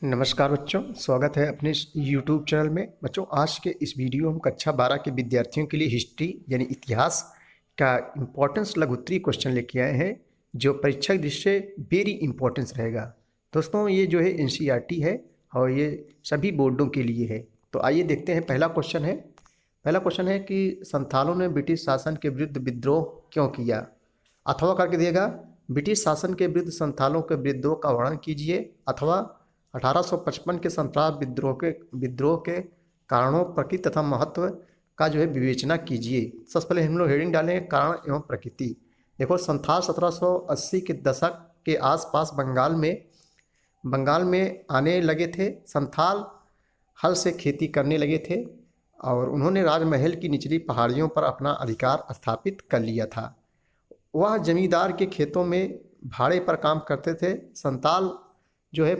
नमस्कार बच्चों, स्वागत है अपने इस यूट्यूब चैनल में। बच्चों, आज के इस वीडियो हम कक्षा 12 के विद्यार्थियों के लिए हिस्ट्री यानी इतिहास का इम्पोर्टेंस लघु उत्तरीय क्वेश्चन लेके आए हैं, जो परीक्षा की दृष्टि से वेरी इंपॉर्टेंस रहेगा। दोस्तों, ये जो है एनसीईआरटी है और ये सभी बोर्डों के लिए है। तो आइए देखते हैं। पहला क्वेश्चन है कि संथालों ने ब्रिटिश शासन के विरुद्ध विद्रोह क्यों किया। अथवा करके दिएगा, ब्रिटिश शासन के विरुद्ध संथालों के विद्रोह का वर्णन कीजिए, अथवा 1855 के संथाल विद्रोह के कारणों, प्रकृति तथा महत्व का जो है विवेचना कीजिए। सबसे पहले हम लोग हेडिंग डालेंगे कारण एवं प्रकृति। देखो, संथाल 1780 के दशक के आसपास बंगाल में आने लगे थे। संथाल हल से खेती करने लगे थे और उन्होंने राजमहल की निचली पहाड़ियों पर अपना अधिकार स्थापित कर लिया था। वह जमींदार के खेतों में भाड़े पर काम करते थे। संथाल जो है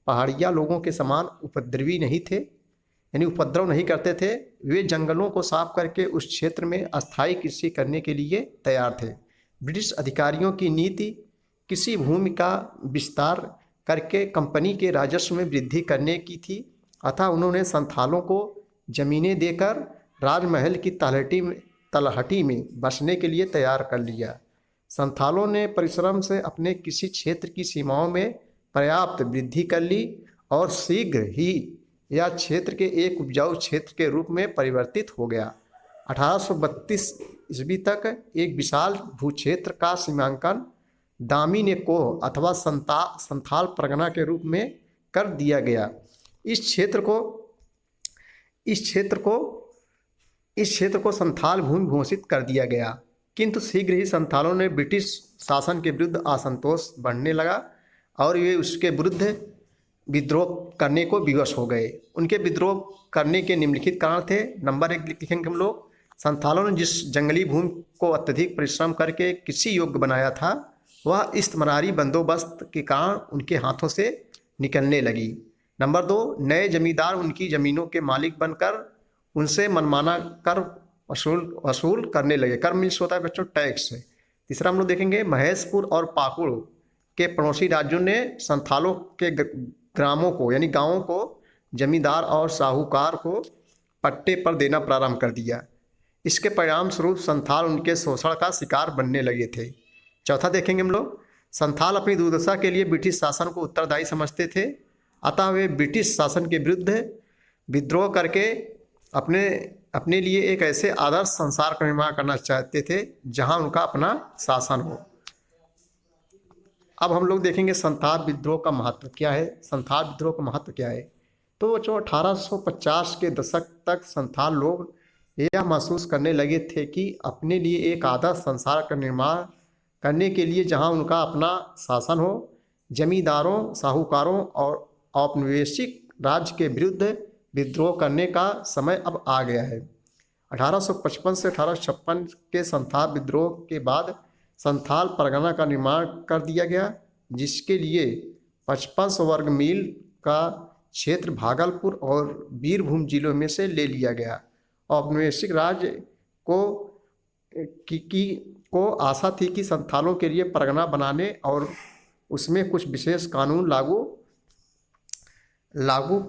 पहाड़िया लोगों के समान उपद्रवी नहीं थे, यानी उपद्रव नहीं करते थे। वे जंगलों को साफ करके उस क्षेत्र में अस्थायी कृषि करने के लिए तैयार थे। ब्रिटिश अधिकारियों की नीति किसी भूमि का विस्तार करके कंपनी के राजस्व में वृद्धि करने की थी। अतः उन्होंने संथालों को जमीनें देकर राजमहल की तलहटी में बसने के लिए तैयार कर लिया। संथालों ने परिश्रम से अपने किसी क्षेत्र की सीमाओं में पर्याप्त वृद्धि कर ली और शीघ्र ही यह क्षेत्र के एक उपजाऊ क्षेत्र के रूप में परिवर्तित हो गया। 1832 ईस्वी तक एक विशाल भूक्षेत्र का सीमांकन दामिनी कोह अथवा संथाल परगना के रूप में कर दिया गया। इस क्षेत्र को संथाल भूमि घोषित कर दिया गया, किंतु शीघ्र ही संथालों ने ब्रिटिश शासन के विरुद्ध असंतोष बढ़ने लगा और वे उसके विरुद्ध विद्रोह करने को विवश हो गए। उनके विद्रोह करने के निम्नलिखित कारण थे। नंबर 1 लिखेंगे हम लोग, संथालों ने जिस जंगली भूमि को अत्यधिक परिश्रम करके कृषि योग्य बनाया था, वह इस्तेमारी बंदोबस्त के कारण उनके हाथों से निकलने लगी। नंबर 2, नए जमींदार उनकी ज़मीनों के मालिक बनकर उनसे मनमाना कर वसूल करने लगे। कर मीन्स होता है बच्चों टैक्स। तीसरा हम लोग देखेंगे, महेशपुर और पाकुड़ के पड़ोसी राज्यों ने संथालों के ग्रामों को यानी गांवों को जमींदार और साहूकार को पट्टे पर देना प्रारंभ कर दिया। इसके परिणाम स्वरूप संथाल उनके शोषण का शिकार बनने लगे थे। चौथा देखेंगे हम लोग, संथाल अपनी दुर्दशा के लिए ब्रिटिश शासन को उत्तरदायी समझते थे। अतः वे ब्रिटिश शासन के विरुद्ध विद्रोह करके अपने लिए एक ऐसे आदर्श संसार का निर्माण करना चाहते थे जहां उनका अपना शासन हो। अब हम लोग देखेंगे संथाल विद्रोह का महत्व क्या है। तो जो 1850 के दशक तक संथाल लोग यह महसूस करने लगे थे कि अपने लिए एक आदर्श संसार का निर्माण करने के लिए जहां उनका अपना शासन हो, जमींदारों, साहूकारों और औपनिवेशिक राज्य के विरुद्ध विद्रोह करने का समय अब आ गया है। 1855 से 1856 के संथाल विद्रोह के बाद संथाल परगना का निर्माण कर दिया गया, जिसके लिए 55 वर्ग मील का क्षेत्र भागलपुर और बीरभूम जिलों में से ले लिया गया। औपनिवेशिक राज्य को आशा थी कि संथालों के लिए परगना बनाने और उसमें कुछ विशेष कानून लागू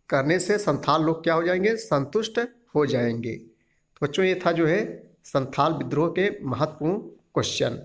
करने से संथाल लोग क्या हो जाएंगे, संतुष्ट हो जाएंगे। तो बच्चों, ये था जो है संथाल विद्रोह के महत्वपूर्ण क्वेश्चन।